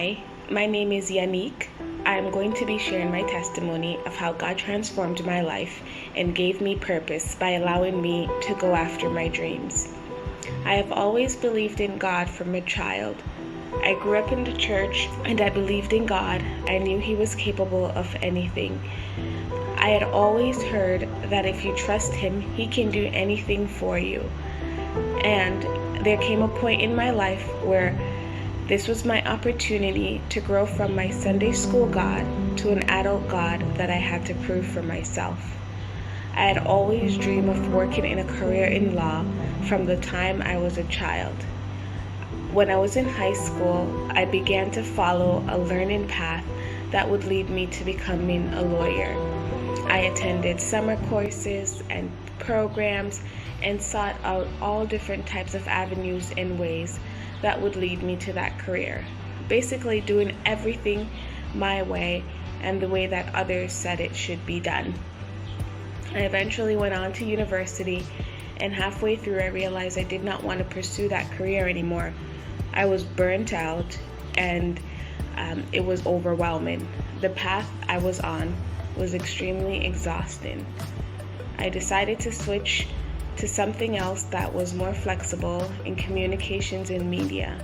Hi, my name is Yannick. I am going to be sharing my testimony of how God transformed my life and gave me purpose by allowing me to go after my dreams. I have always believed in God from a child. I grew up in the church and I believed in God. I knew He was capable of anything. I had always heard that if you trust Him, He can do anything for you. And there came a point in my life where this was my opportunity to grow from my Sunday school God to an adult God that I had to prove for myself. I had always dreamed of working in a career in law from the time I was a child. When I was in high school, I began to follow a learning path that would lead me to becoming a lawyer. I attended summer courses and programs and sought out all different types of avenues and ways that would lead me to that career. Basically doing everything my way and the way that others said it should be done. I eventually went on to university, and halfway through I realized I did not want to pursue that career anymore. I was burnt out and it was overwhelming. The path I was on was extremely exhausting. I decided to switch to something else that was more flexible in communications and media.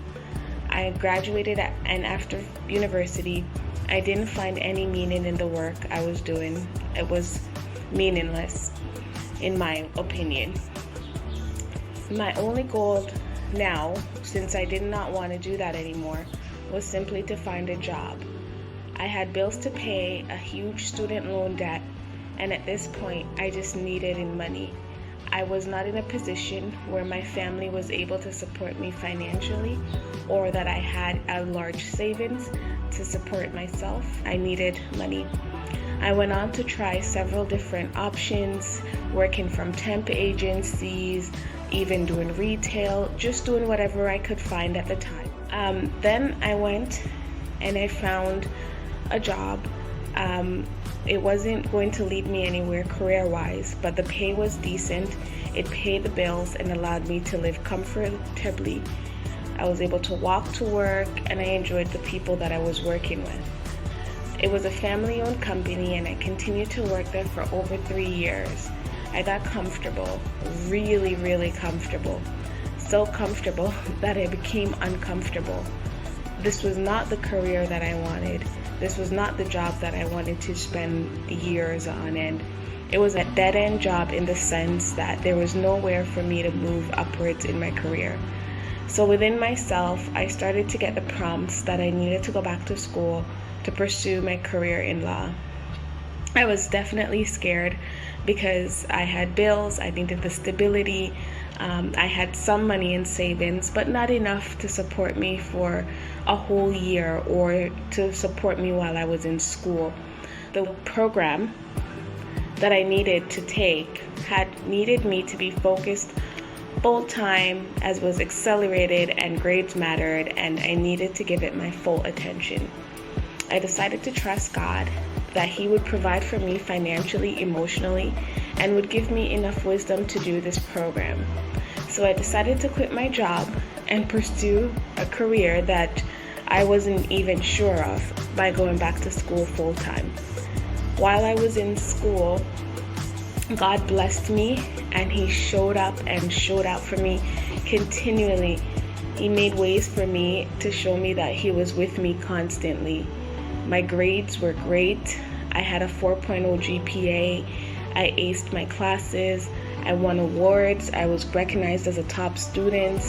I graduated and after university, I didn't find any meaning in the work I was doing. It was meaningless, in my opinion. My only goal now, since I did not want to do that anymore, was simply to find a job. I had bills to pay, a huge student loan debt, and at this point, I just needed money. I was not in a position where my family was able to support me financially or that I had a large savings to support myself. I needed money. I went on to try several different options, working from temp agencies, even doing retail, just doing whatever I could find at the time. Then I went and I found a job. It wasn't going to lead me anywhere career-wise, but the pay was decent. It paid the bills and allowed me to live comfortably. I was able to walk to work, and I enjoyed the people that I was working with. It was a family-owned company, and I continued to work there for over 3 years. I got comfortable, really, really comfortable. So comfortable that I became uncomfortable. This was not the career that I wanted. This was not the job that I wanted to spend years on end. It was a dead-end job in the sense that there was nowhere for me to move upwards in my career. So within myself, I started to get the prompts that I needed to go back to school to pursue my career in law. I was definitely scared because I had bills, I needed the stability. I had some money in savings, but not enough to support me for a whole year or to support me while I was in school. The program that I needed to take had needed me to be focused full time, as was accelerated and grades mattered, and I needed to give it my full attention. I decided to trust God, that He would provide for me financially, emotionally, and would give me enough wisdom to do this program. So I decided to quit my job and pursue a career that I wasn't even sure of by going back to school full time. While I was in school, God blessed me and He showed up and showed out for me continually. He made ways for me to show me that He was with me constantly. My grades were great. I had a 4.0 GPA. I aced my classes. I won awards. I was recognized as a top student.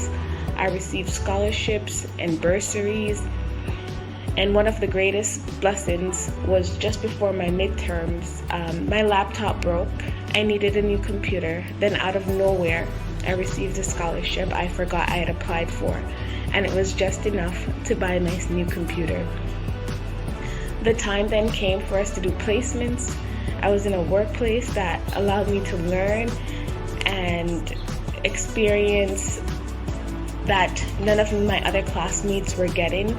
I received scholarships and bursaries. And one of the greatest blessings was just before my midterms, my laptop broke. I needed a new computer. Then out of nowhere, I received a scholarship I forgot I had applied for. And it was just enough to buy a nice new computer. The time then came for us to do placements. I was in a workplace that allowed me to learn and experience that none of my other classmates were getting.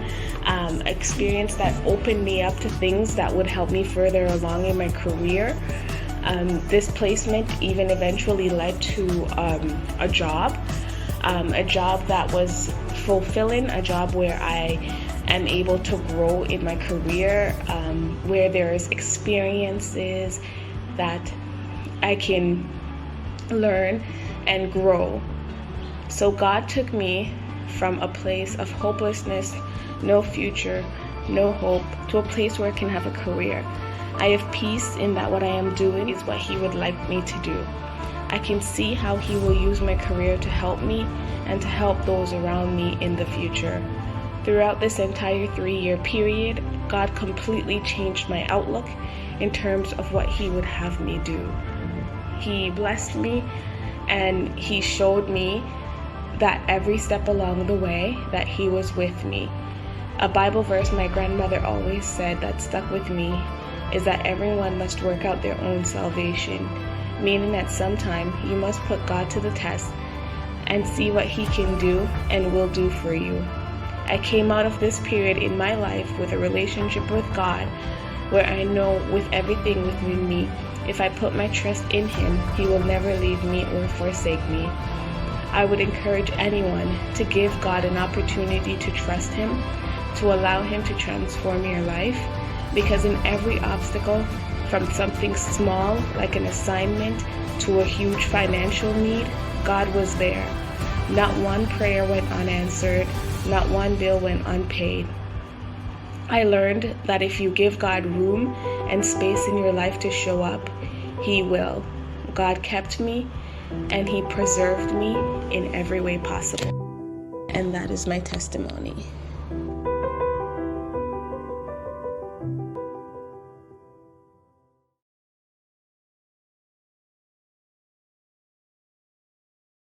Experience that opened me up to things that would help me further along in my career. This placement even eventually led to a job that was fulfilling, a job where I and able to grow in my career, where there's experiences that I can learn and grow. So God took me from a place of hopelessness, no future, no hope, to a place where I can have a career. I have peace in that what I am doing is what He would like me to do. I can see how He will use my career to help me and to help those around me in the future. Throughout this entire 3-year period, God completely changed my outlook in terms of what He would have me do. He blessed me, and He showed me that every step along the way that He was with me. A Bible verse my grandmother always said that stuck with me is that everyone must work out their own salvation, meaning that sometime you must put God to the test and see what He can do and will do for you. I came out of this period in my life with a relationship with God where I know with everything within me, if I put my trust in Him, He will never leave me or forsake me. I would encourage anyone to give God an opportunity to trust Him, to allow Him to transform your life, because in every obstacle, from something small like an assignment to a huge financial need, God was there. Not one prayer went unanswered, not one bill went unpaid. I learned that if you give God room and space in your life to show up, He will. God kept me, and He preserved me in every way possible. And that is my testimony.